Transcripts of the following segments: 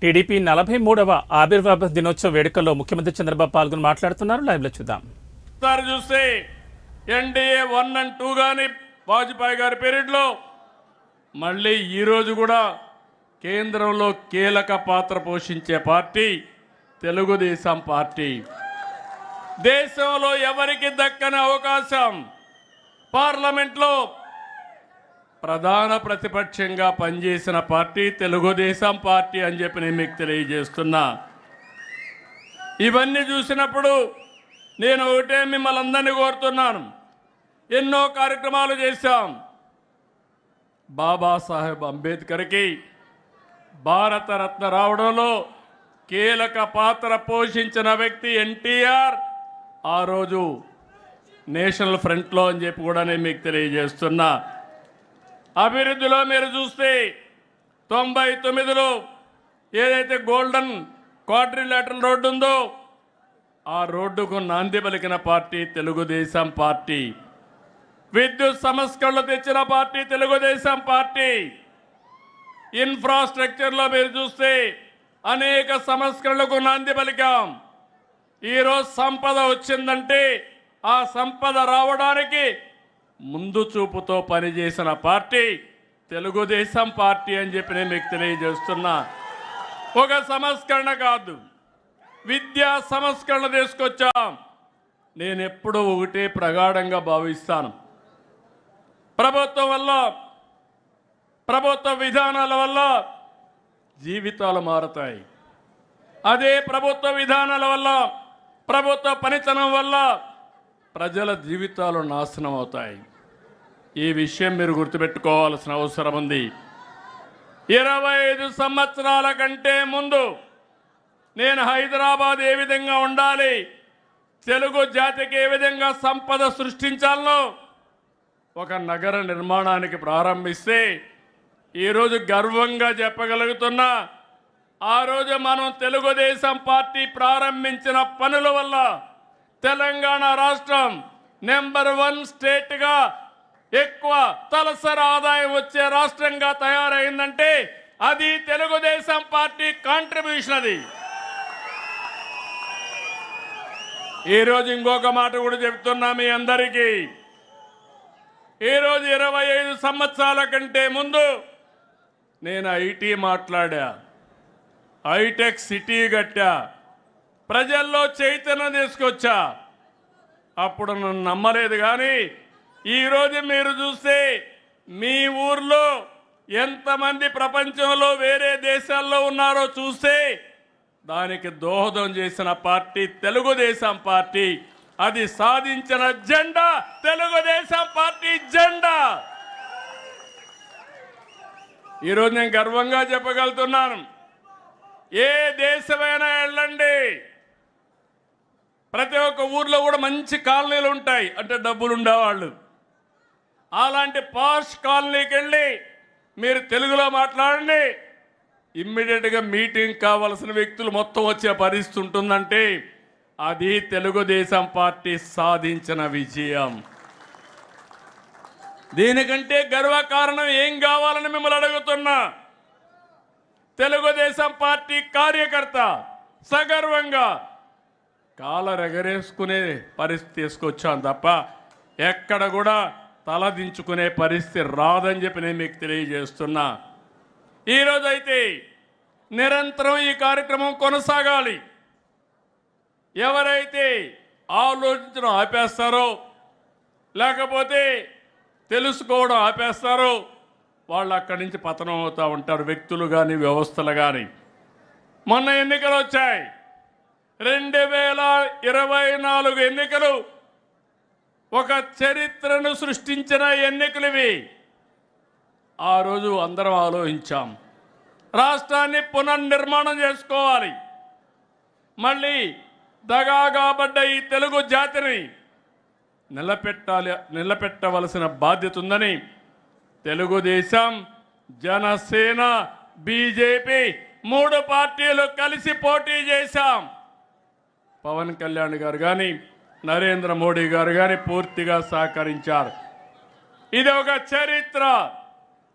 TDP 43వ ఆవిర్భావ దినోత్సవ వేడుకల్లో ముఖ్యమంత్రి చంద్రబాబు పాల్గొని మాట్లాడుతున్నారు. లైవ్లో చూద్దాం. చూస్తే ఎన్డీఏ 1 and 2 గాని వాజ్పేయి గారి పీరియడ్లో మళ్ళీ ఈరోజు కూడా కేంద్రంలో కీలక పాత్ర పోషించే పార్టీ తెలుగుదేశం పార్టీ. దేశంలో ఎవరికి దక్కని అవకాశం పార్లమెంట్లో ప్రధాన ప్రతిపక్షంగా పనిచేసిన పార్టీ తెలుగుదేశం పార్టీ అని చెప్పి నేను మీకు తెలియజేస్తున్నా. ఇవన్నీ చూసినప్పుడు నేను ఒకటే మిమ్మల్ని అందరినీ కోరుతున్నాను. ఎన్నో కార్యక్రమాలు చేశాం. బాబాసాహెబ్ అంబేద్కర్కి భారతరత్న రావడంలో కీలక పాత్ర పోషించిన వ్యక్తి ఎన్టీఆర్. ఆ రోజు నేషనల్ ఫ్రంట్లో అని చెప్పి కూడా నేను మీకు తెలియజేస్తున్నా. అభివృద్ధిలో మీరు చూస్తే 99లో ఏదైతే గోల్డెన్ క్వాడ్రిలేటరల్ రోడ్డు ఉందో ఆ రోడ్డుకు నాంది పలికిన పార్టీ తెలుగుదేశం పార్టీ. విద్యుత్ సంస్కరణలు తెచ్చిన పార్టీ తెలుగుదేశం పార్టీ. ఇన్ఫ్రాస్ట్రక్చర్లో మీరు చూస్తే అనేక సంస్కరణలకు నాంది పలికాం. ఈరోజు సంపద వచ్చిందంటే ఆ సంపద రావడానికి ముందు చూపుతో పనిచేసిన పార్టీ తెలుగుదేశం పార్టీ అని చెప్పి నేను మీకు తెలియజేస్తున్నా. ఒక సంస్కరణ కాదు, విద్యా సంస్కరణ తీసుకొచ్చాం. నేను ఎప్పుడూ ఒకటే ప్రగాఢంగా భావిస్తాను. ప్రభుత్వం వల్ల, ప్రభుత్వ విధానాల వల్ల జీవితాలు మారుతాయి. అదే ప్రభుత్వ విధానాల వల్ల, ప్రభుత్వ పనితనం వల్ల ప్రజల జీవితాలు నాశనం అవుతాయి. ఈ విషయం మీరు గుర్తుపెట్టుకోవాల్సిన అవసరం ఉంది. 25 సంవత్సరాల కంటే ముందు నేను హైదరాబాద్ ఏ విధంగా ఉండాలి, తెలుగు జాతికి ఏ విధంగా సంపద సృష్టించాలనో ఒక నగర నిర్మాణానికి ప్రారంభిస్తే ఈరోజు గర్వంగా చెప్పగలుగుతున్నా. ఆ రోజు మనం తెలుగుదేశం పార్టీ ప్రారంభించిన పనుల వల్ల తెలంగాణ రాష్ట్రం నెంబర్ 1 స్టేట్గా ఎక్కువ తలసరి ఆదాయం వచ్చే రాష్ట్రంగా తయారైందంటే అది తెలుగుదేశం పార్టీ కాంట్రిబ్యూషన్. అది ఈరోజు ఇంకొక మాట కూడా చెప్తున్నా మీ అందరికీ. ఈరోజు 25 సంవత్సరాల కంటే ముందు నేను ఐటీ మాట్లాడా, హైటెక్ సిటీ కట్టా, ప్రజల్లో చైతన్యం తీసుకొచ్చా. అప్పుడు నన్ను నమ్మలేదు. కానీ ఈరోజు మీరు చూస్తే మీ ఊర్లో ఎంతమంది ప్రపంచంలో వేరే దేశాల్లో ఉన్నారో చూస్తే దానికి దోహదం చేసిన పార్టీ తెలుగుదేశం పార్టీ. అది సాధించిన జెండా తెలుగుదేశం పార్టీ జెండా. ఈరోజు నేను గర్వంగా చెప్పగలుగుతున్నాను. ఏ దేశమైనా వెళ్ళండి, ప్రతి ఒక్క ఊర్లో కూడా మంచి కాలనీలు ఉంటాయి, అంటే డబ్బులు ఉండేవాళ్ళు. అలాంటి పాష్ కాలనీకి వెళ్ళి మీరు తెలుగులో మాట్లాడండి, ఇమ్మీడియట్గా మీటింగ్ కావాల్సిన వ్యక్తులు మొత్తం వచ్చే పరిస్థితి ఉంటుందంటే అది తెలుగుదేశం పార్టీ సాధించిన విజయం. దీనికంటే గర్వకారణం ఏం కావాలని మిమ్మల్ని అడుగుతున్నా. తెలుగుదేశం పార్టీ కార్యకర్త సగర్వంగా కాలరెగరేసుకునే పరిస్థితి తీసుకొచ్చాను తప్ప ఎక్కడ కూడా తలదించుకునే పరిస్థితి రాదని చెప్పి నేను మీకు తెలియజేస్తున్నా. ఈరోజైతే నిరంతరం ఈ కార్యక్రమం కొనసాగాలి. ఎవరైతే ఆలోచించడం ఆపేస్తారో లేకపోతే తెలుసుకోవడం ఆపేస్తారో వాళ్ళు అక్కడి నుంచి పతనం అవుతూ ఉంటారు, వ్యక్తులు కానీ వ్యవస్థలు కానీ. మొన్న ఎన్నికలు వచ్చాయి, 2024 ఎన్నికలు ఒక చరిత్రను సృష్టించిన ఎన్నికలు ఇవి. ఆ రోజు అందరం ఆలోచించాం, రాష్ట్రాన్ని పునర్నిర్మాణం చేసుకోవాలి, మళ్ళీ దగాగాబడ్డ ఈ తెలుగు జాతిని నిలబెట్టవలసిన బాధ్యత ఉందని తెలుగుదేశం, జనసేన, బీజేపీ 3 పార్టీలు కలిసి పోటీ చేశాం. పవన్ కళ్యాణ్ గారు కానీ నరేంద్ర మోడీ గారు కానీ పూర్తిగా సహకరించారు. ఇది ఒక చరిత్ర.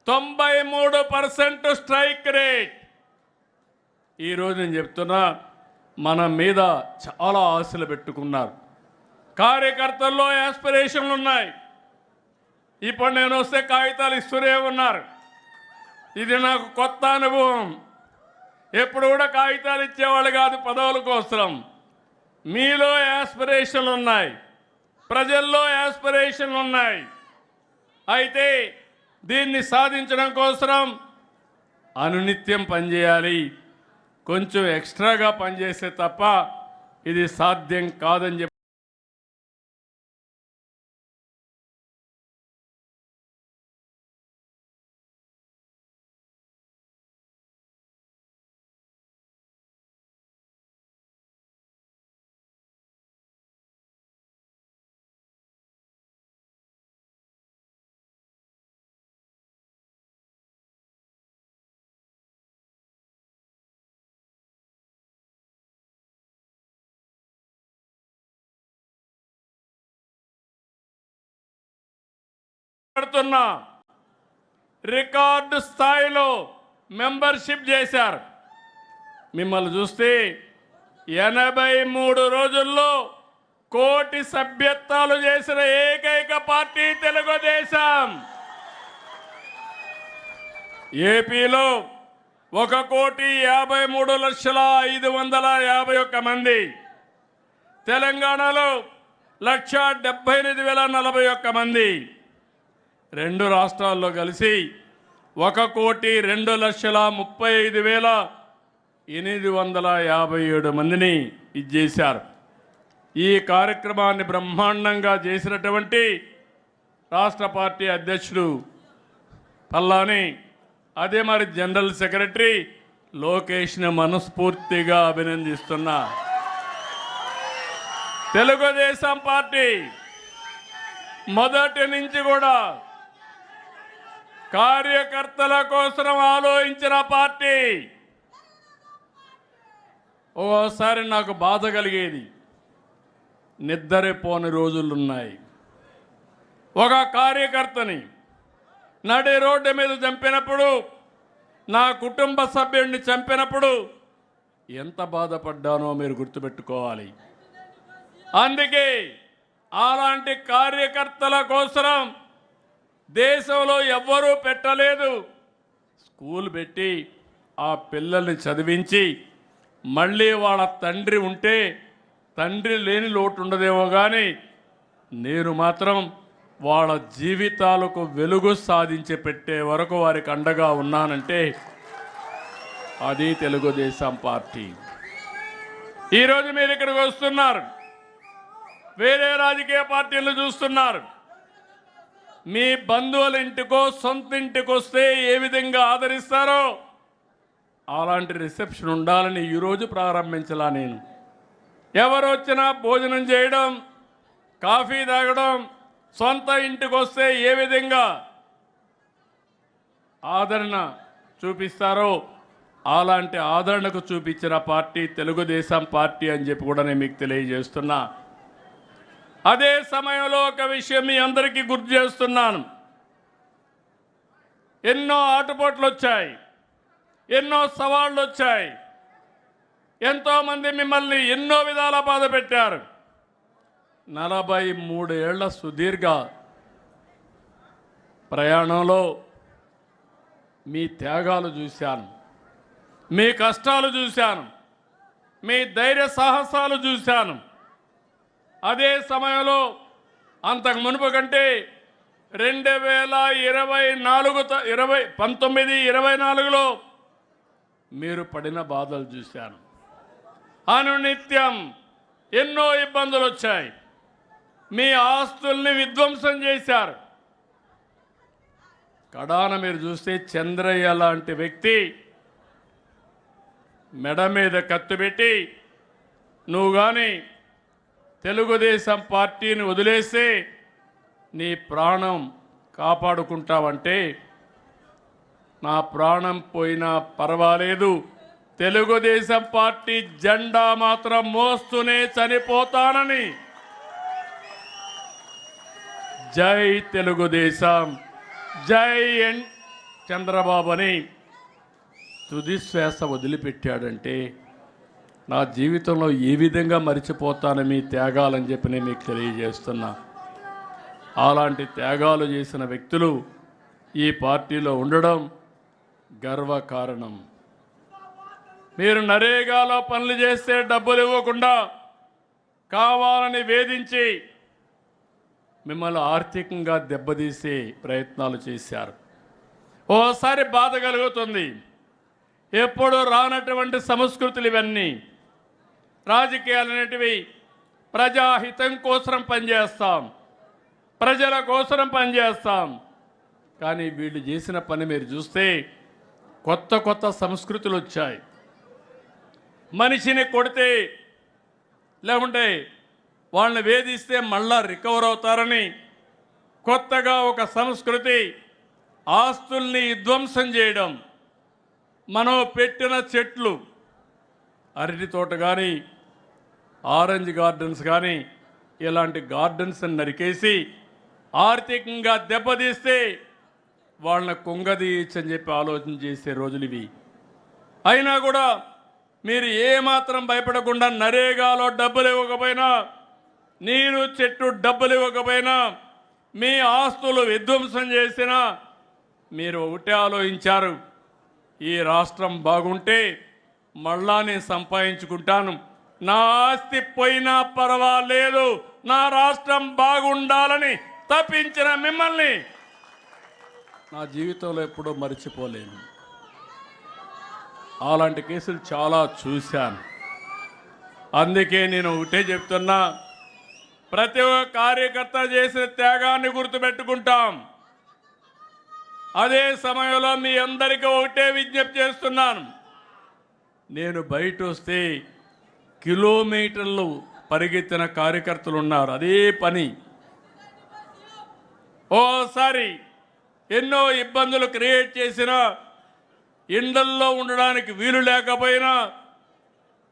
93% స్ట్రైక్ రేట్. ఈరోజు నేను చెప్తున్నా, మన మీద చాలా ఆశలు పెట్టుకున్నారు. కార్యకర్తల్లో యాస్పిరేషన్లు ఉన్నాయి. ఇప్పుడు నేను వస్తే కాగితాలు ఇస్తూనే ఉన్నారు. ఇది నాకు కొత్త అనుభవం. ఎప్పుడు కూడా కాగితాలు ఇచ్చేవాళ్ళు కాదు పదవుల కోసం. మీలో యాస్పిరేషన్లు ఉన్నాయి, ప్రజల్లో యాస్పిరేషన్లు ఉన్నాయి. అయితే దీన్ని సాధించడం కోసం అనునిత్యం పనిచేయాలి. కొంచెం ఎక్స్ట్రాగా పనిచేస్తే తప్ప ఇది సాధ్యం కాదని చెప్పి పడుతున్నా. రికార్డు స్థాయిలో మెంబర్షిప్ చేశారు. మిమ్మల్ని చూస్తే 83 రోజుల్లో 1 కోటి సభ్యత్వాలు చేసిన ఏకైక పార్టీ తెలుగుదేశం. ఏపీలో 1,53,551 మంది, తెలంగాణలో 1,78,041 మంది, రెండు రాష్ట్రాల్లో కలిసి 1,02,35,857 మందిని ఇచ్చేశారు. ఈ కార్యక్రమాన్ని బ్రహ్మాండంగా చేసినటువంటి రాష్ట్ర పార్టీ అధ్యక్షుడు పల్లాని, అదే మరి జనరల్ సెక్రటరీ లోకేష్ని మనస్ఫూర్తిగా అభినందిస్తున్నా. తెలుగుదేశం పార్టీ మొదటి నుంచి కూడా కార్యకర్తల కోసం ఆలోచించిన పార్టీ. ఓసారి నాకు బాధ కలిగేది, నిద్రపోని రోజులున్నాయి. ఒక కార్యకర్తని నడి రోడ్డు మీద చంపినప్పుడు, నా కుటుంబ సభ్యుడిని చంపినప్పుడు ఎంత బాధపడ్డానో మీరు గుర్తుపెట్టుకోవాలి. అందుకే అలాంటి కార్యకర్తల కోసం దేశంలో ఎవ్వరూ పెట్టలేదు. స్కూల్ పెట్టి ఆ పిల్లల్ని చదివించి మళ్ళీ వాళ్ళ తండ్రి ఉంటే తండ్రి లేని లోటు ఉండదేమో కానీ నేను మాత్రం వాళ్ళ జీవితాలకు వెలుగు సాధించి పెట్టే వరకు వారికి అండగా ఉన్నానంటే అది తెలుగుదేశం పార్టీ. ఈరోజు మీరు ఇక్కడికి వస్తున్నారు, వేరే రాజకీయ పార్టీలు చూస్తున్నారు. మీ బంధువుల ఇంటికో సొంత ఇంటికి వస్తే ఏ విధంగా ఆదరిస్తారో అలాంటి రిసెప్షన్ ఉండాలని ఈరోజు ప్రారంభించలా. నేను ఎవరు వచ్చినా భోజనం చేయడం, కాఫీ తాగడం, సొంత ఇంటికి వస్తే ఏ విధంగా ఆదరణ చూపిస్తారో అలాంటి ఆదరణకు చూపించిన పార్టీ తెలుగుదేశం పార్టీ అని చెప్పి కూడా నేను మీకు తెలియజేస్తున్నా. అదే సమయంలో ఒక విషయం మీ అందరికీ గుర్తు చేస్తున్నాను. ఎన్నో ఆటుపోట్లు వచ్చాయి, ఎన్నో సవాళ్ళు వచ్చాయి, ఎంతోమంది మిమ్మల్ని ఎన్నో విధాల బాధ పెట్టారు. 43 ఏళ్ల సుదీర్ఘ ప్రయాణంలో మీ త్యాగాలు చూశాను, మీ కష్టాలు చూశాను, మీ ధైర్య సాహసాలు చూశాను. అదే సమయంలో అంతకు మునుపు కంటే 2024లో మీరు పడిన బాధలు చూశాను. అనునిత్యం ఎన్నో ఇబ్బందులు వచ్చాయి. మీ ఆస్తుల్ని విధ్వంసం చేశారు. కడాన మీరు చూస్తే చంద్రయ్య లాంటి వ్యక్తి మెడ మీద కత్తి పెట్టి నువ్వు కానీ తెలుగుదేశం పార్టీని వదిలేస్తే నీ ప్రాణం కాపాడుకుంటావంటే నా ప్రాణం పోయినా పర్వాలేదు, తెలుగుదేశం పార్టీ జెండా మాత్రం మోస్తూనే చనిపోతానని జై తెలుగుదేశం, జై చంద్రబాబు అని తుది శ్వాస వదిలిపెట్టాడంటే నా జీవితంలో ఏ విధంగా మరిచిపోతాను మీ త్యాగాలని చెప్పి నేను మీకు తెలియజేస్తున్నా. అలాంటి త్యాగాలు చేసిన వ్యక్తులు ఈ పార్టీలో ఉండడం గర్వకారణం. మీరు నరేగాలో పనులు చేస్తే డబ్బులు ఇవ్వకుండా కావాలని వేధించి మిమ్మల్ని ఆర్థికంగా దెబ్బతీసే ప్రయత్నాలు చేశారు. ఓసారి బాధ కలుగుతుంది. ఎప్పుడు రానటువంటి సంస్కృతులు ఇవన్నీ. రాజకీయాలు అనేటివి ప్రజాహితం కోసం పనిచేస్తాం, ప్రజల కోసం పనిచేస్తాం. కానీ వీళ్ళు చేసిన పని మీరు చూస్తే కొత్త కొత్త సంస్కృతులు వచ్చాయి. మనిషిని కొడితే లేకుంటే వాళ్ళని వేధిస్తే మళ్ళా రికవర్ అవుతారని కొత్తగా ఒక సంస్కృతి. ఆస్తుల్ని విధ్వంసం చేయడం. మనం పెట్టిన చెట్లు, అరటి తోట కానీ ఆరెంజ్ గార్డెన్స్ కానీ ఇలాంటి గార్డెన్స్ నరికేసి ఆర్థికంగా దెబ్బతీస్తే వాళ్ళని కుంగదీయచ్చని చెప్పి ఆలోచన చేసే రోజులు ఇవి. అయినా కూడా మీరు ఏమాత్రం భయపడకుండా నరేగాలో డబ్బులు ఇవ్వకపోయినా, నీరు చెట్టు డబ్బులు ఇవ్వకపోయినా, మీ ఆస్తులు విధ్వంసం చేసినా మీరు ఒకటే ఆలోచించారు, ఈ రాష్ట్రం బాగుంటే మళ్ళా నేను సంపాదించుకుంటాను, నా ఆస్తి పోయినా పర్వాలేదు, నా రాష్ట్రం బాగుండాలని తప్పించిన మిమ్మల్ని నా జీవితంలో ఎప్పుడూ మర్చిపోలేను. అలాంటి కేసులు చాలా చూశాను. అందుకే నేను ఒకటే చెప్తున్నా, ప్రతి ఒక్క కార్యకర్త చేసిన త్యాగాన్ని గుర్తుపెట్టుకుంటాం. అదే సమయంలో మీ అందరికీ ఒకటే విజ్ఞప్తి చేస్తున్నాను. నేను బయట వస్తే కిలోమీటర్లు పరిగెత్తిన కార్యకర్తలు ఉన్నారు. అదే పని. ఓసారి ఎన్నో ఇబ్బందులు క్రియేట్ చేసినా, ఇండల్లో ఉండడానికి వీలు లేకపోయినా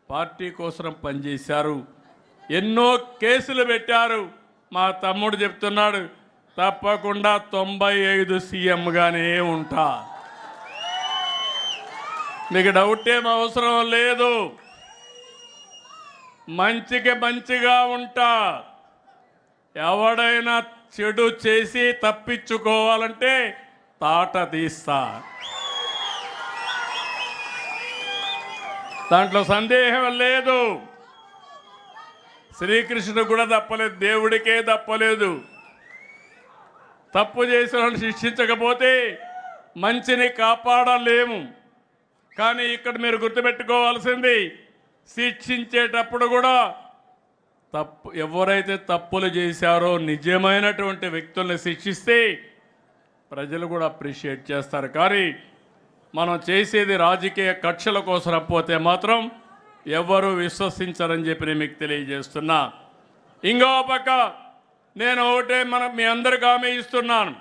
పార్టీ కోసం పనిచేశారు. ఎన్నో కేసులు పెట్టారు. మా తమ్ముడు చెప్తున్నాడు, తప్పకుండా 95 సీఎంగానే ఉంటా. మీకు డౌట్ ఏం అవసరం లేదు. మంచికి మంచిగా ఉంటా. ఎవడైనా చెడు చేసి తప్పించుకోవాలంటే తాట తీస్తా. దాంట్లో సందేహం లేదు. శ్రీకృష్ణుడు కూడా తప్పలేదు, దేవుడికే తప్పలేదు. తప్పు చేసిన వాళ్ళని శిక్షించకపోతే మంచిని కాపాడలేము. కానీ ఇక్కడ మీరు గుర్తుపెట్టుకోవాల్సింది, శిక్షించేటప్పుడు కూడా ఎవరైతే తప్పులు చేశారో నిజమైనటువంటి వ్యక్తుల్ని శిక్షిస్తే ప్రజలు కూడా అప్రిషియేట్ చేస్తారు. కానీ మనం చేసేది రాజకీయ కక్షల కోసం పోతే మాత్రం ఎవరు విశ్వసించరని చెప్పి నేను మీకు తెలియజేస్తున్నా. ఇంకో పక్క నేను ఒకటే మీ అందరికీ హామీ ఇస్తున్నాను.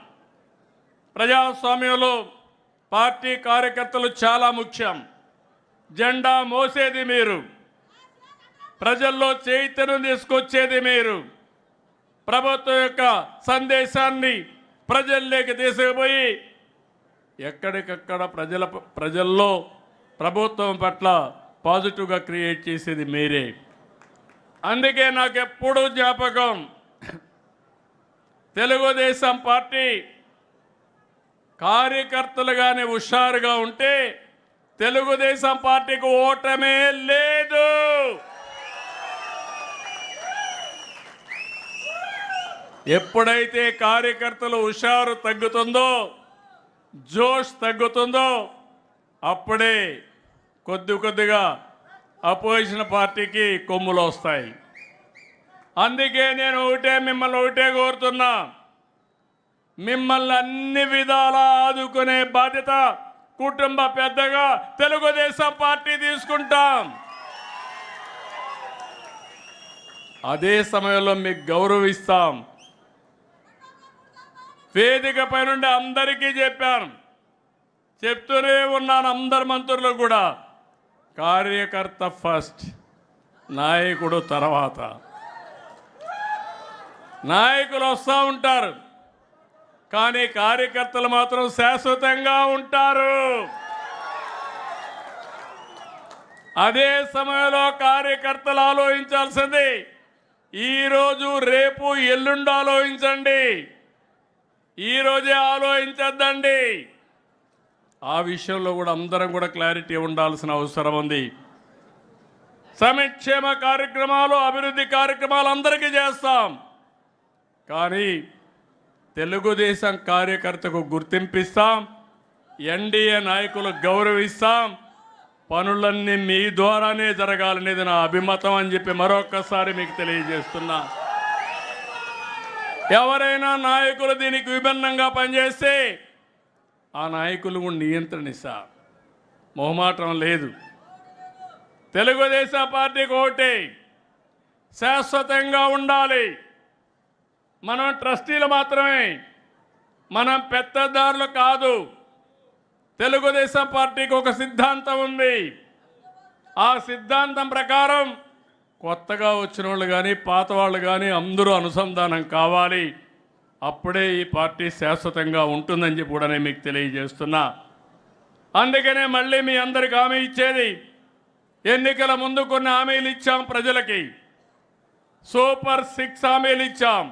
ప్రజాస్వామ్యంలో పార్టీ కార్యకర్తలు చాలా ముఖ్యం. జెండా మోసేది మీరు, ప్రజల్లో చైతన్యం తీసుకొచ్చేది మీరు, ప్రభుత్వం యొక్క సందేశాన్ని ప్రజల్లోకి తీసుకుపోయి ఎక్కడికక్కడ ప్రజల్లో ప్రభుత్వం పట్ల పాజిటివ్గా క్రియేట్ చేసేది మీరే. అందుకే నాకు ఎప్పుడూ జ్ఞాపకం, తెలుగుదేశం పార్టీ కార్యకర్తలుగానే హుషారుగా ఉంటే తెలుగుదేశం పార్టీకి ఓటమే లేదు. ఎప్పుడైతే కార్యకర్తలు హుషారు తగ్గుతుందో, జోష్ తగ్గుతుందో, అప్పుడే కొద్దిగా అపోజిషన్ పార్టీకి కొమ్ములు వస్తాయి. అందుకే నేను మిమ్మల్ని ఒకటే కోరుతున్నా, మిమ్మల్ని అన్ని విధాలా ఆదుకునే బాధ్యత కుటుంబ పెద్దగా తెలుగుదేశం పార్టీ తీసుకుంటాం. అదే సమయంలో మీకు గౌరవిస్తాం. వేదిక పై నుండి అందరికీ చెప్పాను, చెప్తూనే ఉన్నాను అందరు మంత్రులు కూడా, కార్యకర్త ఫస్ట్, నాయకుడు తర్వాత. నాయకులు వస్తూ ఉంటారు, కానీ కార్యకర్తలు మాత్రం శాశ్వతంగా ఉంటారు. అదే సమయంలో కార్యకర్తలు ఆలోచించాల్సింది ఈరోజు రేపు ఎల్లుండి ఆలోచించండి, ఈరోజే ఆలోచించద్దండి. ఆ విషయంలో కూడా అందరం కూడా క్లారిటీ ఉండాల్సిన అవసరం ఉంది. సంక్షేమ కార్యక్రమాలు, అభివృద్ధి కార్యక్రమాలు అందరికీ చేస్తాం, కానీ తెలుగుదేశం కార్యకర్తకు గుర్తింపిస్తాం, ఎన్డీఏ నాయకులు గౌరవిస్తాం, పనులన్నీ మీ ద్వారానే జరగాలనేది నా అభిమతం అని చెప్పి మరొక్కసారి మీకు తెలియజేస్తున్నా. ఎవరైనా నాయకులు దీనికి విభిన్నంగా పనిచేస్తే ఆ నాయకులు నియంత్రణిస్తా, మొహమాటం లేదు. తెలుగుదేశం పార్టీకి ఒకటి శాశ్వతంగా ఉండాలి. మనం ట్రస్టీలు మాత్రమే, మనం పెత్తదారులు కాదు. తెలుగుదేశం పార్టీకి ఒక సిద్ధాంతం ఉంది. ఆ సిద్ధాంతం ప్రకారం కొత్తగా వచ్చిన వాళ్ళు కానీ పాత వాళ్ళు కానీ అందరూ అనుసంధానం కావాలి. అప్పుడే ఈ పార్టీ శాశ్వతంగా ఉంటుందని చెప్పి కూడా నేను మీకు తెలియజేస్తున్నా. అందుకనే మళ్ళీ మీ అందరికి హామీ ఇచ్చేది, ఎన్నికల ముందు కొన్ని హామీలు ఇచ్చాం ప్రజలకి, సూపర్ 6 హామీలు ఇచ్చాం.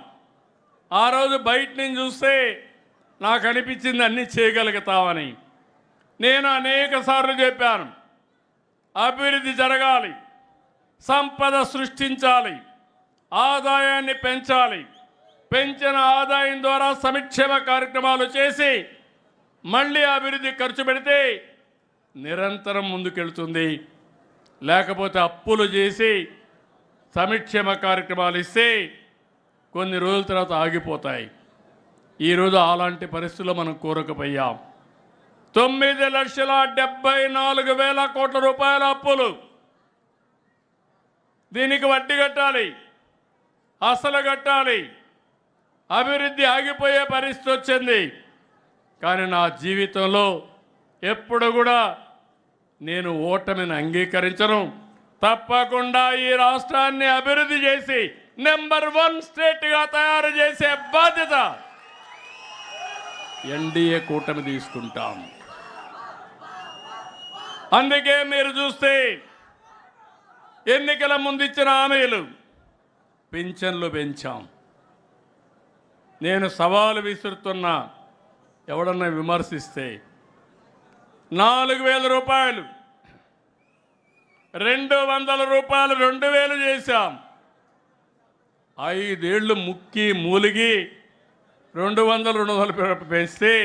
ఆ రోజు బయట నుంచి చూస్తే నాకు అనిపించింది అన్నీ చేయగలుగుతామని. నేను అనేక సార్లు చెప్పాను, అభివృద్ధి జరగాలి, సంపద సృష్టించాలి, ఆదాయాన్ని పెంచాలి, పెంచిన ఆదాయం ద్వారా సంక్షేమ కార్యక్రమాలు చేసి మళ్ళీ అభివృద్ధి ఖర్చు పెడితే నిరంతరం ముందుకెళ్తుంది. లేకపోతే అప్పులు చేసి సంక్షేమ కార్యక్రమాలు ఇస్తే కొన్ని రోజుల తర్వాత ఆగిపోతాయి. ఈరోజు అలాంటి పరిస్థితుల్లో మనం కోరకపోయాం. 9,74,000 కోట్ల రూపాయల అప్పులు, దీనికి వడ్డీ కట్టాలి, అసలు కట్టాలి. అభివృద్ధి ఆగిపోయే పరిస్థితి వచ్చింది. కానీ నా జీవితంలో ఎప్పుడు కూడా నేను ఓటమిని అంగీకరించను. తప్పకుండా ఈ రాష్ట్రాన్ని అభివృద్ధి చేసి నెంబర్ 1 స్టేట్గా తయారు చేసే బాధ్యత ఎన్డీఏ కూటమి తీసుకుంటాం. అందుకే మీరు చూస్తే ఎన్నికల ముందు ఇచ్చిన హామీలు, పింఛన్లు పెంచాం. నేను సవాలు విసురుతున్నా, ఎవడన్నా విమర్శిస్తే 4,000 రూపాయలు 200 రూపాయలు 2,000 చేశాం. 5 ఏళ్ళు ముక్కి మూలిగి 200 పెంచితే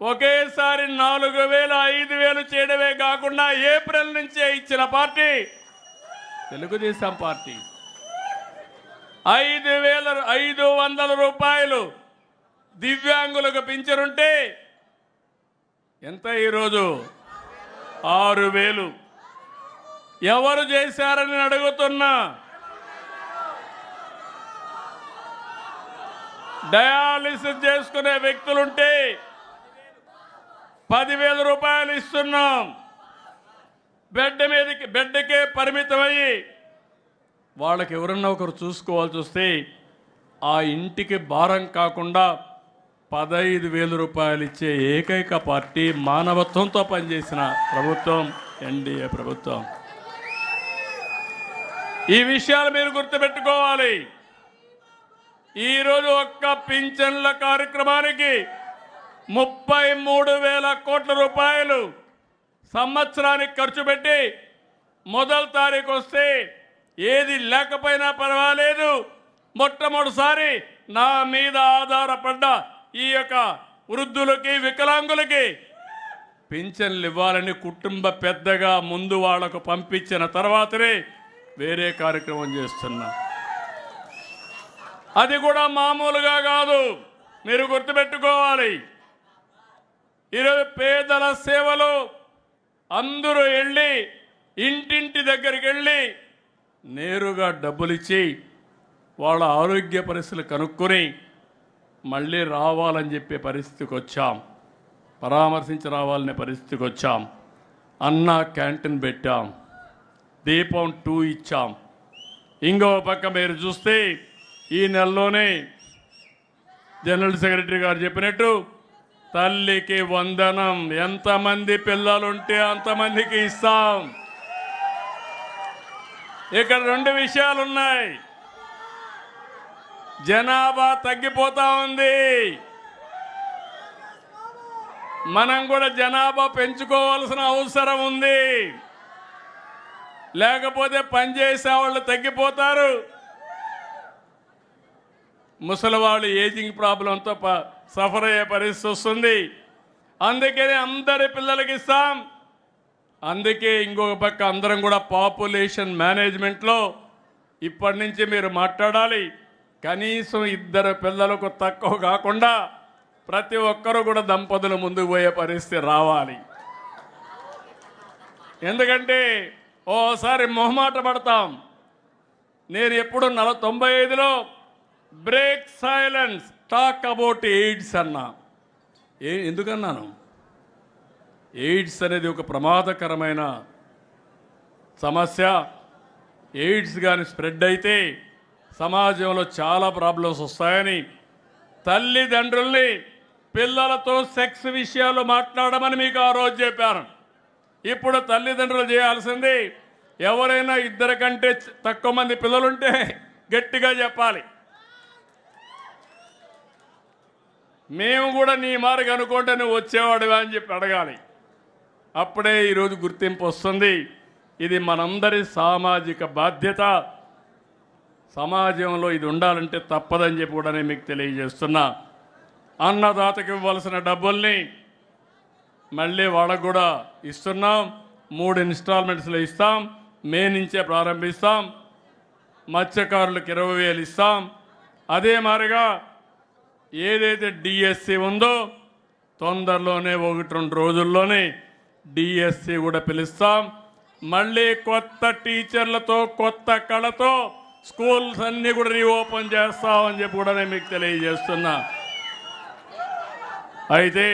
ఒకేసారి 4,000 5,000 చేయడమే కాకుండా ఏప్రిల్ నుంచే ఇచ్చిన పార్టీ తెలుగుదేశం పార్టీ. 5,500 రూపాయలు దివ్యాంగులకు పింఛనుంటే ఎంత ఈరోజు 6,000. ఎవరు చేశారని అడుగుతున్నా. డయాలిసిస్ చేసుకునే వ్యక్తులుంటే 10,000 రూపాయలు ఇస్తున్నాం. బెడ్కే పరిమితమయ్యి వాళ్ళకి ఎవరన్నా ఒకరు చూసుకోవాల్సి వస్తే ఆ ఇంటికి భారం కాకుండా 15,000 రూపాయలు ఇచ్చే ఏకైక పార్టీ మానవత్వంతో పనిచేసిన ప్రభుత్వం ఎన్డీఏ ప్రభుత్వం. ఈ విషయాలు మీరు గుర్తుపెట్టుకోవాలి. ఈరోజు ఒక్క పింఛన్ల కార్యక్రమానికి 33,000 కోట్ల రూపాయలు సంవత్సరానికి ఖర్చు పెట్టి మొదటి తారీఖు వస్తే ఏది లేకపోయినా పర్వాలేదు, మొట్టమొదటిసారి నా మీద ఆధారపడ్డ ఈ యొక్క వృద్ధులకి వికలాంగులకి పింఛన్లు ఇవ్వాలని కుటుంబ పెద్దగా ముందు వాళ్లకు పంపించిన తర్వాతనే వేరే కార్యక్రమం చేస్తున్నా. అది కూడా మామూలుగా కాదు, మీరు గుర్తుపెట్టుకోవాలి. ఈరోజు పేదల సేవలు అందరూ వెళ్ళి ఇంటింటి దగ్గరికి వెళ్ళి నేరుగా డబ్బులు ఇచ్చి వాళ్ళ ఆరోగ్య పరిస్థితులు కనుక్కొని మళ్ళీ రావాలని చెప్పే పరిస్థితికి వచ్చాం, పరామర్శించి రావాలనే పరిస్థితికి వచ్చాం. అన్నా క్యాంటీన్ పెట్టాం, దీపం 2 ఇచ్చాం. ఇంకో పక్క మీరు చూస్తే ఈ నెలలోనే జనరల్ సెక్రటరీ గారు చెప్పినట్టు తల్లికి వందనం, ఎంతమంది పిల్లలుంటే అంతమందికి ఇస్తాం. ఇక్కడ రెండు విషయాలు ఉన్నాయి. జనాభా తగ్గిపోతా ఉంది. మనం కూడా జనాభా పెంచుకోవాల్సిన అవసరం ఉంది. లేకపోతే పనిచేసే వాళ్ళు తగ్గిపోతారు. ముసలి వాళ్ళు ఏజింగ్ ప్రాబ్లంతో సఫర్ అయ్యే పరిస్థితి వస్తుంది. అందుకని అందరి పిల్లలకి ఇస్తాం. అందుకే ఇంకొక పక్క అందరం కూడా పాపులేషన్ మేనేజ్మెంట్లో ఇప్పటి నుంచి మీరు మాట్లాడాలి. కనీసం 2 పిల్లలకు తక్కువ కాకుండా ప్రతి ఒక్కరూ కూడా దంపతులు ముందుకు పోయే పరిస్థితి రావాలి. ఎందుకంటే ఓసారి మొహమాట పడతాం. నేను ఎప్పుడు 95లో break silence talk about AIDS అన్నా. ఎందుకన్నాను? ఎయిడ్స్ అనేది ఒక ప్రమాదకరమైన సమస్య. ఎయిడ్స్ కానీ స్ప్రెడ్ అయితే సమాజంలో చాలా ప్రాబ్లమ్స్ వస్తాయని తల్లిదండ్రుల్ని పిల్లలతో సెక్స్ విషయాలు మాట్లాడమని మీకు ఆ రోజు చెప్పాను. ఇప్పుడు తల్లిదండ్రులు చేయాల్సింది, ఎవరైనా 2 కంటే తక్కువ మంది పిల్లలుంటే గట్టిగా చెప్పాలి. మేము కూడా నీ మార్గం అనుకుంటే నువ్వు వచ్చేవాడుగా అని చెప్పి అడగాలి. అప్పుడే ఈరోజు గుర్తింపు వస్తుంది. ఇది మనందరి సామాజిక బాధ్యత. సమాజంలో ఇది ఉండాలంటే తప్పదని చెప్పి కూడా నేను మీకు తెలియజేస్తున్నా. అన్నదాతకి ఇవ్వాల్సిన డబ్బుల్ని మళ్ళీ వాళ్ళకు కూడా ఇస్తున్నాం. 3 ఇన్స్టాల్మెంట్స్లో ఇస్తాం. మే నుంచే ప్రారంభిస్తాం. మత్స్యకారులకు 20,000 ఇస్తాం. అదే మాదిరిగా ఏదైతే డిఎస్సి ఉందో తొందరలోనే 1-2 రోజుల్లోనే డిఎస్సి కూడా పిలుస్తాం. మళ్ళీ కొత్త టీచర్లతో కొత్త కళతో స్కూల్స్ అన్నీ కూడా రీఓపెన్ చేస్తామని చెప్పి కూడా నేను మీకు తెలియజేస్తున్నా. అయితే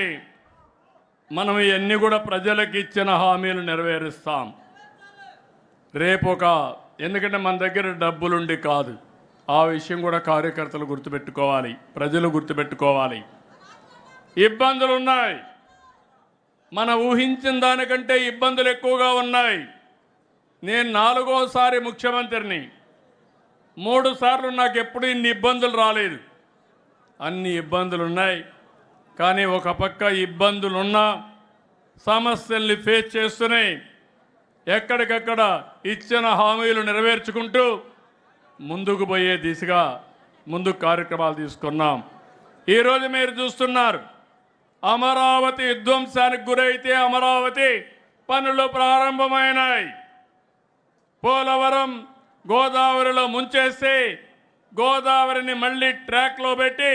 మనం ఇవన్నీ కూడా ప్రజలకు ఇచ్చిన హామీలు నెరవేరుస్తాం. ఎందుకంటే మన దగ్గర డబ్బులుండి కాదు. ఆ విషయం కూడా కార్యకర్తలు గుర్తుపెట్టుకోవాలి, ప్రజలు గుర్తుపెట్టుకోవాలి. ఇబ్బందులు ఉన్నాయి. మన ఊహించిన దానికంటే ఇబ్బందులు ఎక్కువగా ఉన్నాయి. నేను 4వసారి ముఖ్యమంత్రిని. 3 సార్లు నాకు ఎప్పుడు ఇన్ని ఇబ్బందులు రాలేదు. అన్ని ఇబ్బందులు ఉన్నాయి. కానీ ఒక పక్క ఇబ్బందులున్నా సమస్యల్ని ఫేస్ చేస్తూనే ఎక్కడికక్కడ ఇచ్చిన హామీలు నెరవేర్చుకుంటూ ముందుకు పోయే దిశగా ముందుకు కార్యక్రమాలు తీసుకున్నాం. ఈరోజు మీరు చూస్తున్నారు, అమరావతి విధ్వంసానికి గురైతే అమరావతి పనులు ప్రారంభమైనాయి. పోలవరం గోదావరిలో ముంచేస్తే గోదావరిని మళ్ళీ ట్రాక్లో పెట్టి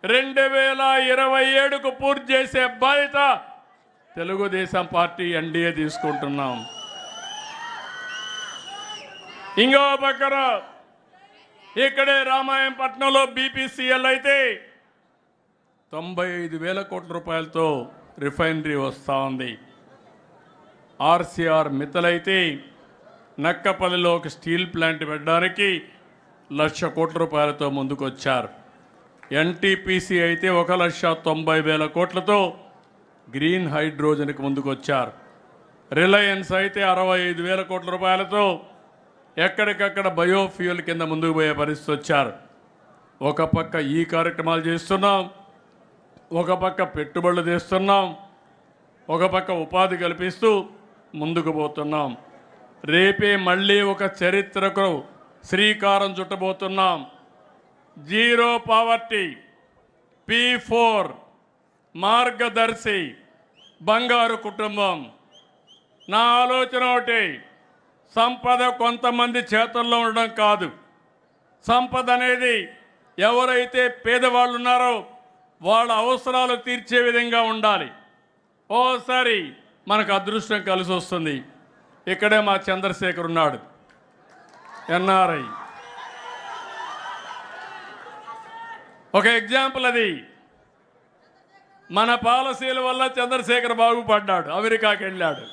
2027కు పూర్తి చేసే బాధ్యత తెలుగుదేశం పార్టీ ఎన్డీఏ తీసుకుంటున్నాం. ఇంకో పక్కన ఇక్కడే రామాయంపట్నంలో బీపీసీఎల్ అయితే 95,000 కోట్ల రూపాయలతో రిఫైనరీ వస్తూ ఉంది. ఆర్సీఆర్ మిత్తలైతే నక్కపల్లిలో ఒక స్టీల్ ప్లాంట్ పెట్టడానికి 1,00,000 కోట్ల రూపాయలతో ముందుకు వచ్చారు. ఎన్టీపీసీ అయితే 1,90,000 కోట్లతో గ్రీన్ హైడ్రోజన్కి ముందుకు వచ్చారు. రిలయన్స్ అయితే 65,000 కోట్ల రూపాయలతో ఎక్కడికక్కడ బయోఫ్యూయల్ కింద ముందుకు పోయే పరిస్థితి వచ్చారు. ఒక పక్క ఈ కార్యక్రమాలు చేస్తున్నాం, ఒక పక్క పెట్టుబడులు తెస్తున్నాం, ఒక పక్క ఉపాధి కల్పిస్తూ ముందుకు పోతున్నాం. రేపే మళ్ళీ ఒక చరిత్రకు శ్రీకారం చుట్టబోతున్నాం. జీరో పావర్టీ, P4, మార్గదర్శి, బంగారు కుటుంబం. నా ఆలోచన ఒకటి, సంపద కొంతమంది చేతుల్లో ఉండడం కాదు. సంపద అనేది ఎవరైతే పేదవాళ్ళు ఉన్నారో వాళ్ళ అవసరాలు తీర్చే విధంగా ఉండాలి. ఓసారి మనకు అదృష్టం కలిసి వస్తుంది. ఇక్కడే మా చంద్రశేఖర్ ఉన్నాడు, ఎన్ఆర్ఐ. ఒక ఎగ్జాంపుల్ అది. మన పాలసీల వల్ల చంద్రశేఖర్ బాగుపడ్డాడు, అమెరికాకి వెళ్ళాడు,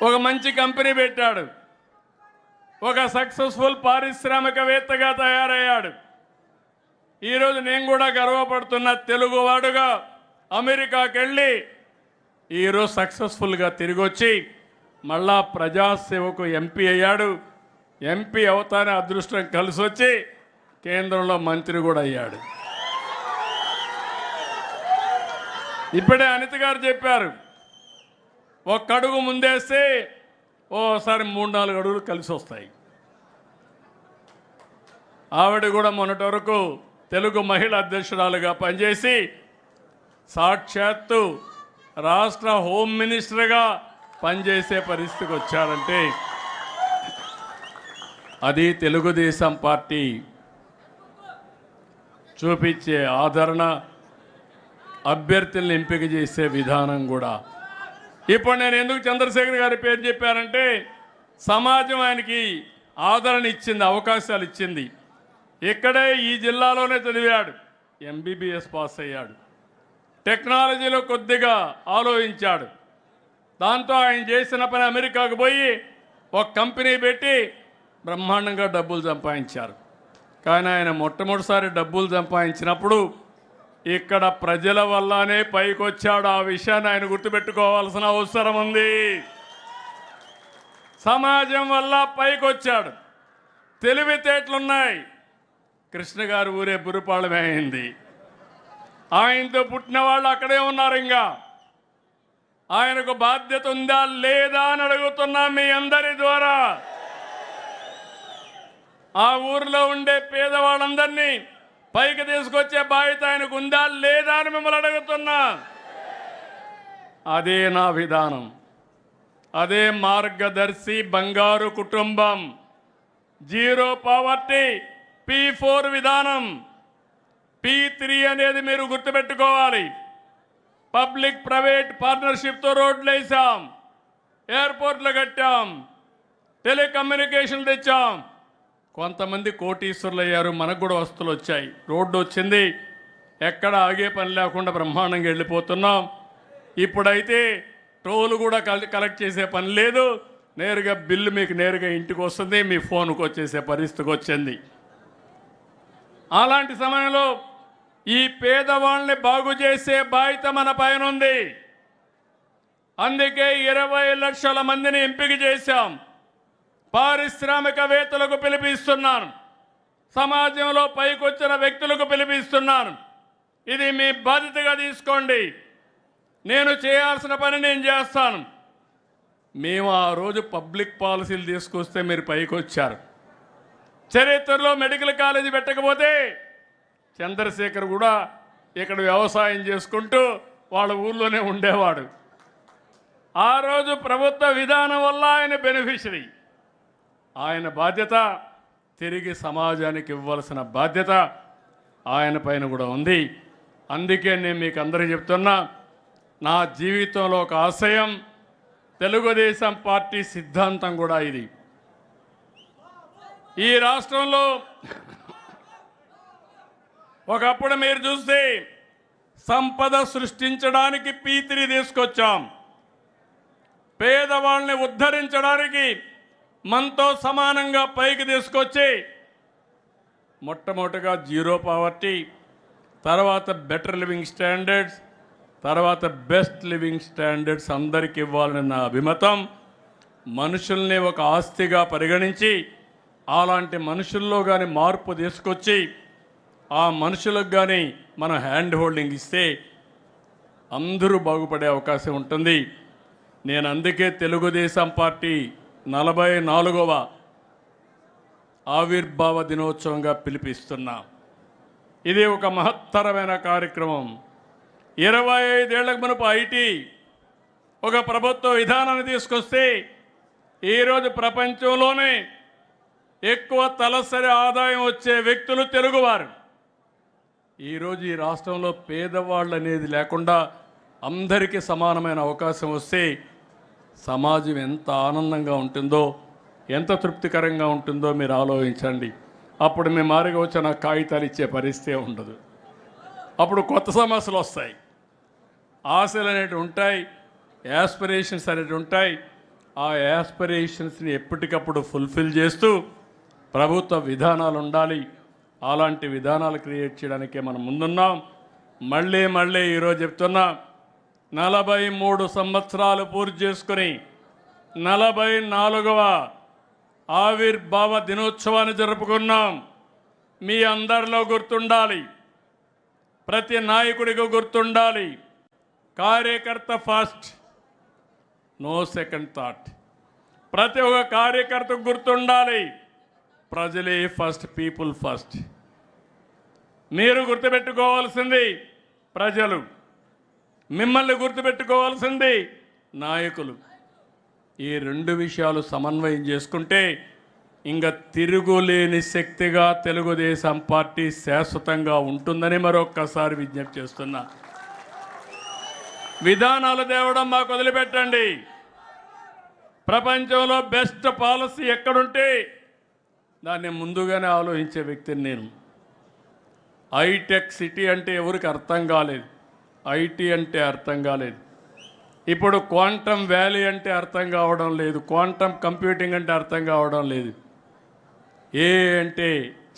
ఒక మంచి కంపెనీ పెట్టాడు, ఒక సక్సెస్ఫుల్ పారిశ్రామికవేత్తగా తయారయ్యాడు. ఈరోజు నేను కూడా గర్వపడుతున్న తెలుగువాడుగా అమెరికాకి వెళ్ళి ఈరోజు సక్సెస్ఫుల్గా తిరిగి వచ్చి మళ్ళా ప్రజాసేవకు ఎంపీ అయ్యాడు. ఎంపీ అవుతానే అదృష్టం కలిసి వచ్చి కేంద్రంలో మంత్రి కూడా అయ్యాడు. ఇప్పుడే అనిత గారు చెప్పారు, ఒక్క అడుగు ముందేస్తే ఓసారి 3-4 అడుగులు కలిసి వస్తాయి. ఆవిడ కూడా మొన్నటి వరకు తెలుగు మహిళా అధ్యక్షురాలుగా పనిచేసి సాక్షాత్తు రాష్ట్ర హోమ్ మినిస్టర్గా పనిచేసే పరిస్థితికి వచ్చారంటే అది తెలుగుదేశం పార్టీ చూపించే ఆదరణ, అభ్యర్థులను ఎంపిక చేసే విధానం కూడా. ఇప్పుడు నేను ఎందుకు చంద్రశేఖర్ గారి పేరు చెప్పానంటే సమాజం ఆయనకి ఆదరణ ఇచ్చింది, అవకాశాలు ఇచ్చింది. ఇక్కడే ఈ జిల్లాలోనే చదివాడు, ఎంబీబీఎస్ పాస్ అయ్యాడు. టెక్నాలజీలో కొద్దిగా ఆలోచించాడు. దాంతో ఆయన చేసిన పని అమెరికాకు పోయి ఒక కంపెనీ పెట్టి బ్రహ్మాండంగా డబ్బులు సంపాదించారు. కానీ ఆయన మొట్టమొదటిసారి డబ్బులు సంపాదించినప్పుడు ఇక్కడ ప్రజల వల్లనే పైకొచ్చాడు. ఆ విషయాన్ని ఆయన గుర్తుపెట్టుకోవాల్సిన అవసరం ఉంది. సమాజం వల్ల పైకొచ్చాడు. తెలివితేటలున్నాయి. కృష్ణ గారు ఊరే బురుపాళమే అయింది. ఆయనతో పుట్టిన వాళ్ళు అక్కడే ఉన్నారు. ఇంకా ఆయనకు బాధ్యత ఉందా లేదా అని అడుగుతున్నా మీ అందరి ద్వారా. ఆ ఊరిలో ఉండే పేదవాళ్ళందరినీ పైకి తీసుకొచ్చే బాధ్యత ఆయనకు ఉందా లేదా అని మిమ్మల్ని అడుగుతున్నా. అదే నా విధానం, అదే మార్గదర్శి బంగారు కుటుంబం, జీరో పావర్టీ, P4 విధానం. P3 అనేది మీరు గుర్తుపెట్టుకోవాలి. పబ్లిక్ ప్రైవేట్ పార్ట్నర్షిప్తో రోడ్లు వేసాం, ఎయిర్పోర్ట్లు కట్టాం, టెలికమ్యూనికేషన్లు తెచ్చాం. కొంతమంది కోటీశ్వరులు అయ్యారు, మనకు కూడా వస్తువులు వచ్చాయి, రోడ్డు వచ్చింది, ఎక్కడ ఆగే పని లేకుండా బ్రహ్మాండంగా వెళ్ళిపోతున్నాం. ఇప్పుడైతే టోల్ కూడా కలెక్ట్ చేసే పని లేదు, నేరుగా బిల్లు మీకు నేరుగా ఇంటికి వస్తుంది, మీ ఫోన్కి వచ్చేసే పరిస్థితికి వచ్చింది. అలాంటి సమయంలో ఈ పేదవాళ్ళని బాగు చేసే బాధ్యత మన పైన ఉంది. అందుకే 20 లక్షల మందిని ఎంపిక చేశాం. పారిశ్రామికవేత్తలకు పిలిపిస్తున్నాను, సమాజంలో పైకొచ్చిన వ్యక్తులకు పిలిపిస్తున్నాను. ఇది మీ బాధ్యతగా తీసుకోండి. నేను చేయాల్సిన పని నేను చేస్తాను. మేము ఆ రోజు పబ్లిక్ పాలసీలు తీసుకొస్తే మీరు పైకి వచ్చారు. చరిత్రలో మెడికల్ కాలేజీ పెట్టకపోతే చంద్రశేఖర్ కూడా ఇక్కడ వ్యవసాయం చేసుకుంటూ వాళ్ళ ఊళ్ళోనే ఉండేవాడు. ఆ రోజు ప్రభుత్వ విధానం వల్ల ఆయన బెనిఫిషరీ. ఆయన బాధ్యత తిరిగి సమాజానికి ఇవ్వాల్సిన బాధ్యత ఆయన పైన కూడా ఉంది. అందుకే నేను మీకు అందరికీ చెప్తున్నా, నా జీవితంలో ఒక ఆశయం, తెలుగుదేశం పార్టీ సిద్ధాంతం కూడా ఇది. ఈ రాష్ట్రంలో ఒకప్పుడు మీరు చూస్తే సంపద సృష్టించడానికి P3 తీసుకొచ్చాం, పేదవాళ్ళని ఉద్ధరించడానికి మనతో సమానంగా పైకి తీసుకొచ్చి మొట్టమొదటిగా జీరో పావర్టీ, తర్వాత బెటర్ లివింగ్ స్టాండర్డ్స్, తర్వాత బెస్ట్ లివింగ్ స్టాండర్డ్స్ అందరికి ఇవ్వాలని నా అభిమతం. మనుషుల్ని ఒక ఆస్తిగా పరిగణించి అలాంటి మనుషుల్లో కానీ మార్పు తీసుకొచ్చి ఆ మనుషులకు కానీ మనం హ్యాండ్ హోల్డింగ్ ఇస్తే అందరూ బాగుపడే అవకాశం ఉంటుంది. నేను అందుకే తెలుగుదేశం పార్టీ 44వ ఆవిర్భావ దినోత్సవంగా పిలిపిస్తున్నా. ఇది ఒక మహత్తరమైన కార్యక్రమం. 25 ఏళ్లకు మునుపు ఐటీ ఒక ప్రభుత్వ విధానాన్ని తీసుకొస్తే ఈరోజు ప్రపంచంలోనే ఎక్కువ తలసరి ఆదాయం వచ్చే వ్యక్తులు తెలుగువారు. ఈరోజు ఈ రాష్ట్రంలో పేదవాళ్ళు అనేది లేకుండా అందరికీ సమానమైన అవకాశం వస్తే సమాజం ఎంత ఆనందంగా ఉంటుందో, ఎంత తృప్తికరంగా ఉంటుందో మీరు ఆలోచించండి. అప్పుడు మీ మారిగా వచ్చిన కాగితాలు ఇచ్చే పరిస్థితి ఉండదు. అప్పుడు కొత్త సమస్యలు వస్తాయి, ఆశలు అనేవి ఉంటాయి, యాస్పిరేషన్స్ అనేవి ఉంటాయి. ఆ యాస్పిరేషన్స్ని ఎప్పటికప్పుడు ఫుల్ఫిల్ చేస్తూ ప్రభుత్వ విధానాలు ఉండాలి. అలాంటి విధానాలు క్రియేట్ చేయడానికే మనం ముందున్నాం. మళ్ళీ ఈరోజు చెప్తున్నా, 43 సంవత్సరాలు పూర్తి చేసుకుని 44వ ఆవిర్భావ దినోత్సవాన్ని జరుపుకున్నాం. మీ అందరిలో గుర్తుండాలి, ప్రతి నాయకుడికి గుర్తుండాలి, కార్యకర్త ఫస్ట్, నో సెకండ్ థాట్. ప్రతి ఒక్క కార్యకర్తకు గుర్తుండాలి, ప్రజలే ఫస్ట్, పీపుల్ ఫస్ట్. మీరు గుర్తుపెట్టుకోవాల్సింది ప్రజలు, మిమ్మల్ని గుర్తుపెట్టుకోవాల్సింది నాయకులు. ఈ రెండు విషయాలు సమన్వయం చేసుకుంటే ఇంకా తిరుగులేని శక్తిగా తెలుగుదేశం పార్టీ శాశ్వతంగా ఉంటుందని మరొక్కసారి విజ్ఞప్తి చేస్తున్నా. విధానాలు తేవడం మాకు వదిలిపెట్టండి. ప్రపంచంలో బెస్ట్ పాలసీ ఎక్కడుంటే దాన్ని ముందుగానే ఆలోచించే వ్యక్తిని నేను. హైటెక్ సిటీ అంటే ఎవరికి అర్థం కాలేదు, ఐటీ అంటే అర్థం కాలేదు. ఇప్పుడు క్వాంటమ్ వ్యాలీ అంటే అర్థం కావడం లేదు, క్వాంటమ్ కంప్యూటింగ్ అంటే అర్థం కావడం లేదు. ఏ అంటే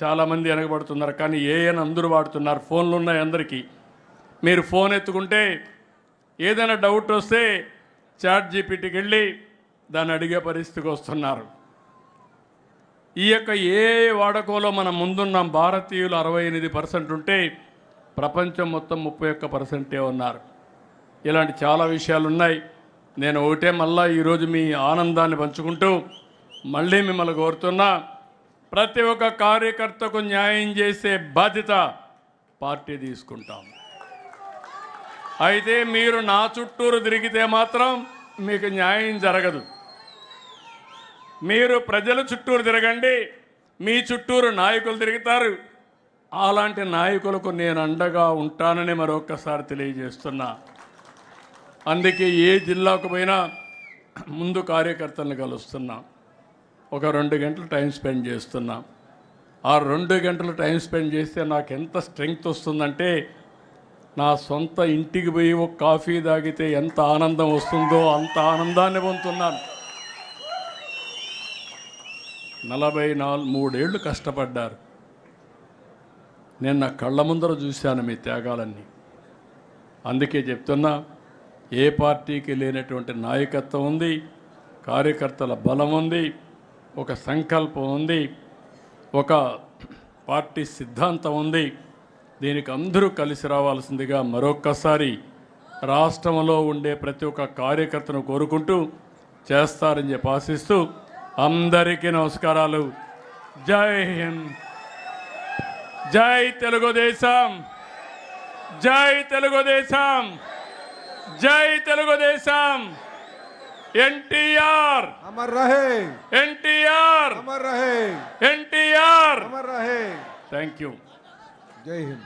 చాలామంది వెనకబడుతున్నారు, కానీ ఏ అని అందరూ వాడుతున్నారు. ఫోన్లు ఉన్నాయి అందరికీ. మీరు ఫోన్ ఎత్తుకుంటే ఏదైనా డౌట్ వస్తే చాట్ జీపీటీకి వెళ్ళి దాన్ని అడిగే పరిస్థితికి వస్తున్నారు. ఈ యొక్క ఏ వాడకంలో మనం ముందున్నాం. భారతీయులు 68% ఉంటే ప్రపంచం మొత్తం 31% ఉన్నారు. ఇలాంటి చాలా విషయాలు ఉన్నాయి. నేను ఒకటే మళ్ళా ఈరోజు మీ ఆనందాన్ని పంచుకుంటూ మళ్ళీ మిమ్మల్ని కోరుతున్నా, ప్రతి ఒక్క కార్యకర్తకు న్యాయం చేసే బాధ్యత పార్టీ తీసుకుంటాం. అయితే మీరు నా చుట్టూరు తిరిగితే మాత్రం మీకు న్యాయం జరగదు. మీరు ప్రజల చుట్టూరు తిరగండి, మీ చుట్టూరు నాయకులు తిరుగుతారు. అలాంటి నాయకులకు నేను అండగా ఉంటానని మరొక్కసారి తెలియజేస్తున్నా. అందుకే ఏ జిల్లాకు పోయినా ముందు కార్యకర్తలను కలుస్తున్నా. ఒక 2 గంటలు టైం స్పెండ్ చేస్తున్నా. ఆ 2 గంటలు టైం స్పెండ్ చేస్తే నాకు ఎంత స్ట్రెంగ్త్ వస్తుందంటే, నా సొంత ఇంటికి పోయి ఒక కాఫీ తాగితే ఎంత ఆనందం వస్తుందో అంత ఆనందాన్ని పొందుతున్నాను. 43 ఏళ్ళు కష్టపడ్డారు. నేను నా కళ్ళ ముందర చూశాను మీ త్యాగాలన్నీ. అందుకే చెప్తున్నా, ఏ పార్టీకి లేనటువంటి నాయకత్వం ఉంది, కార్యకర్తల బలం ఉంది, ఒక సంకల్పం ఉంది, ఒక పార్టీ సిద్ధాంతం ఉంది. దీనికి అందరూ కలిసి రావాల్సిందిగా మరొక్కసారి రాష్ట్రంలో ఉండే ప్రతి ఒక్క కార్యకర్తను కోరుకుంటూ చేస్తారని చెప్పి ఆశిస్తూ అందరికీ నమస్కారాలు. జై హింద్, జై తెలుగుదేశం, జై తెలుగుదేశం, జై తెలుగుదేశం. ఎన్టీఆర్ अमर रहे, ఎన్టీఆర్ अमर रहे, ఎన్టీఆర్. अमर रहे. Thank you. जय हिंद.